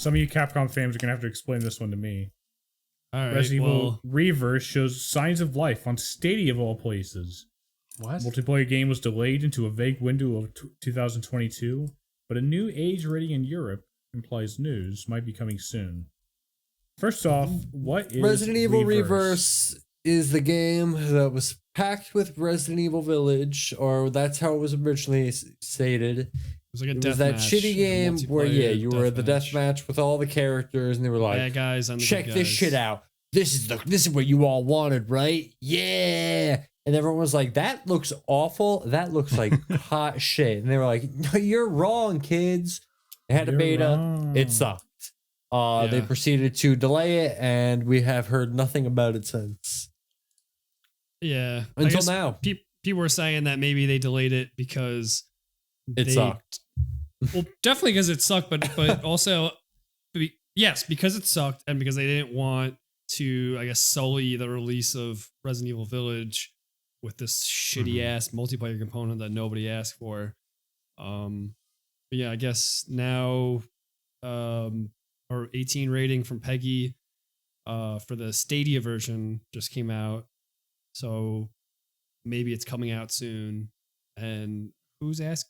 Some of you Capcom fans are gonna have to explain this one to me. All right. Resident Well, Evil Reverse shows signs of life on Stadia of all places. What? Multiplayer game was delayed into a vague window of 2022, but a new age rating in Europe implies news might be coming soon. First off, what is Resident Evil Reverse is the game that was packed with Resident Evil Village, or that's how it was originally stated. it was like a It death was that match, shitty like a game where, multiplayer you were the deathmatch with all the characters, and they were like, bad guys and the check good this guys. shit out. This is what you all wanted, right? Yeah. And everyone was like, that looks awful. That looks like hot shit. And they were like, no, you're wrong, kids. They had a You're beta. wrong. It sucked. They Yeah. proceeded to delay it, and we have heard nothing about it since. Yeah. I Until guess now. People were saying that maybe they delayed it because It they- sucked. Well, definitely because it sucked, but also, yes, because it sucked, and because they didn't want to, I guess, sully the release of Resident Evil Village with this shitty ass multiplayer component that nobody asked for. But yeah, I guess now, our 18 rating from Peggy, for the Stadia version just came out, so maybe it's coming out soon. And who asked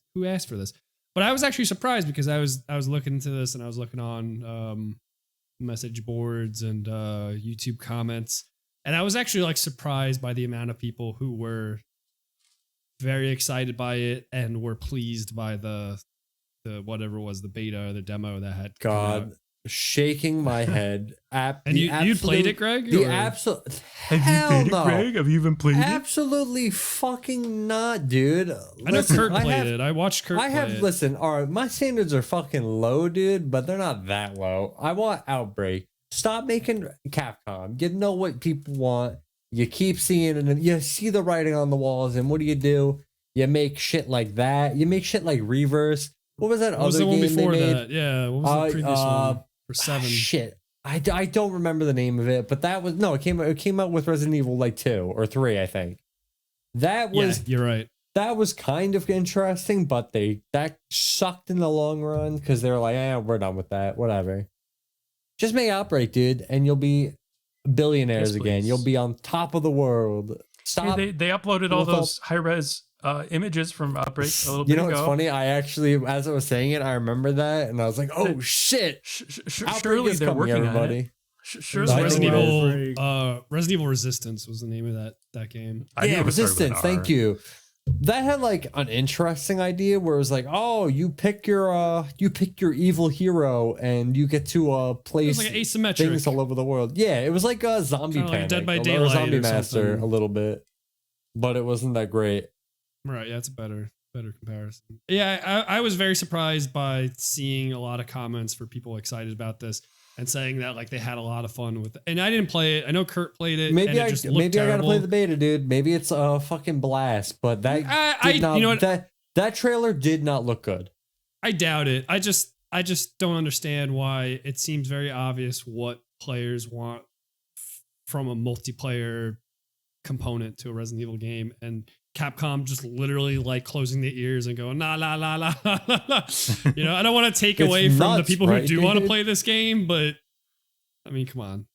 for this? But I was actually surprised because I was looking into this, and I was looking on message boards and YouTube comments, and I was actually like surprised by the amount of people who were very excited by it and were pleased by the whatever it was, the beta or the demo that had come out. God, shaking my head. And you played it, Greg? The or- absolute. Have you played it, Greg? Have you even played it? Absolutely fucking not, dude. I know Kurt played it. I watched Kurt play it. Listen, all right, my standards are fucking low, dude, but they're not that low. I want Outbreak. Stop making Capcom. You know what people want. You keep seeing it, and you see the writing on the walls, and what do? You make shit like that. You make shit like Reverse. What was that What was other the one game before they made? that? Yeah, what was the previous one for 7? Shit. I don't remember the name of it, but that was it came out with Resident Evil like 2 or 3, I think. That was You're right. that was kind of interesting, but that sucked in the long run because they were like, we're done with that. Whatever. Just make Outbreak, dude, and you'll be billionaires Yes, again. please. You'll be on top of the world. Stop. Hey, they uploaded all those high-res images from Outbreak a little bit You know ago. what's funny? I actually, as I was saying it, I remember that, and I was like, "Oh shit!" Outbreak Surely is they're coming, working on everybody. it. Surely No, I they're Resident think working on it. Evil, Resident Evil Resistance was the name of that game. I knew Yeah, it was started with Resistance. an Thank R. you. That had like an interesting idea where it was like, oh, you pick your evil hero and you get to It place was like asymmetric. things all over the world. Yeah, it was like a zombie Kinda like panic, Dead by or Daylight Zombie or Master something. a little bit, but it wasn't that great. Right, yeah, it's a better comparison. Yeah, I was very surprised by seeing a lot of comments for people excited about this and saying that like they had a lot of fun with it. And I didn't play it. I know Kurt played it. Maybe and it just looked I gotta terrible. play the beta, dude. Maybe it's a fucking blast, but that did not, you know what? that trailer did not look good. I doubt it. I just don't understand why it seems very obvious what players want from a multiplayer component to a Resident Evil game, and Capcom just literally like closing their ears and going nah la la la la la la. You know, I don't want to take It's away from the nuts, people who right, do want to dude? play this game, but I mean, come on.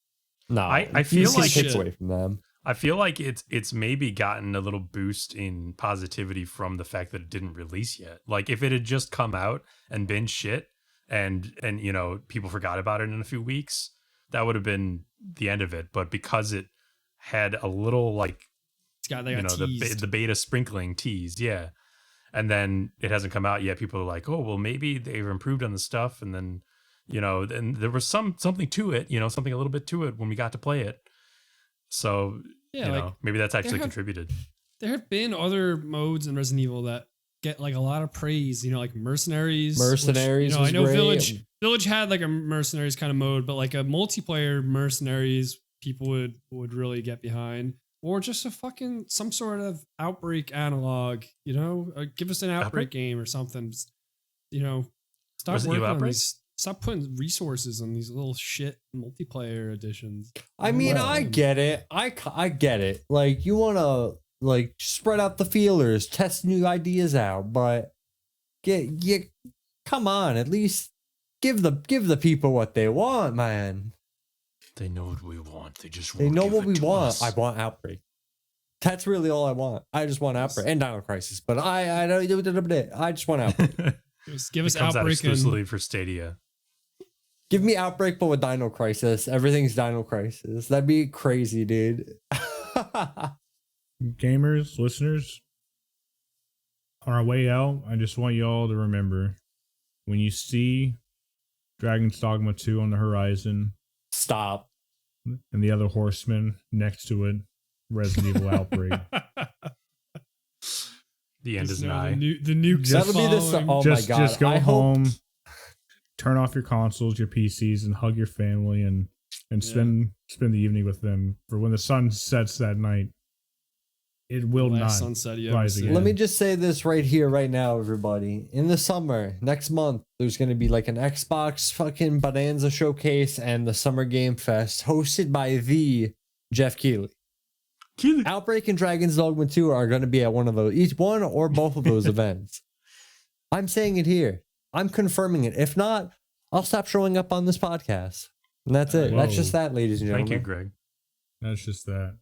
No, I feel it like takes shit. away from them. I feel like it's maybe gotten a little boost in positivity from the fact that it didn't release yet. Like if it had just come out and been shit and you know people forgot about it in a few weeks, that would have been the end of it. But because it had a little like They got teased. the beta sprinkling teased, yeah, and then it hasn't come out yet. People are like, oh well, maybe they've improved on the stuff, and then you know, and there was something to it, you know, something a little bit to it when we got to play it. So Yeah, you like, know, maybe that's actually have- contributed. there have been other modes in Resident Evil that get like a lot of praise, you know, like Mercenaries. Mercenaries Which, you know, was I know great. Village had like a Mercenaries kind of mode, but like a multiplayer Mercenaries people would really get behind. Or just a fucking some sort of Outbreak analog, you know? Give us an Outbreak game or something. Just, you know, stop Resident Evil working on Outbreak? these. Stop putting resources on these little shit multiplayer editions. I mean, Well, I get it. I get it. Like you want to like spread out the feelers, test new ideas out, but come on, at least give the people what they want, man. They know what we want. They just They won't know give what it we to want. us. I want Outbreak. That's really all I want. I just want Outbreak and Dino Crisis. But I don't do it. I just want Outbreak. Give us It comes out Outbreak exclusively and for Stadia. Give me Outbreak, but with Dino Crisis. Everything's Dino Crisis. That'd be crazy, dude. Gamers, listeners, on our way out, I just want you all to remember when you see Dragon's Dogma 2 on the horizon Stop. and the other horsemen next to it, Resident Evil Outbreak. The end just is know nigh. the nuke's That'll be the following. oh just, my god. just go I hope home, turn off your consoles, your PCs, and hug your family and spend the evening with them. For when the sun sets that night, it will Last not sunset you ever rise see. again. let me just say this right here, right now, everybody. In the summer, next month, there's going to be like an Xbox fucking Bonanza showcase and the Summer Game Fest hosted by the Jeff Keighley. Outbreak and Dragon's Dogma 2 are going to be at one of those, each one or both of those events. I'm saying it here. I'm confirming it. If not, I'll stop showing up on this podcast. And that's it. Whoa. That's just that, ladies and gentlemen. Thank you, Greg. That's just that.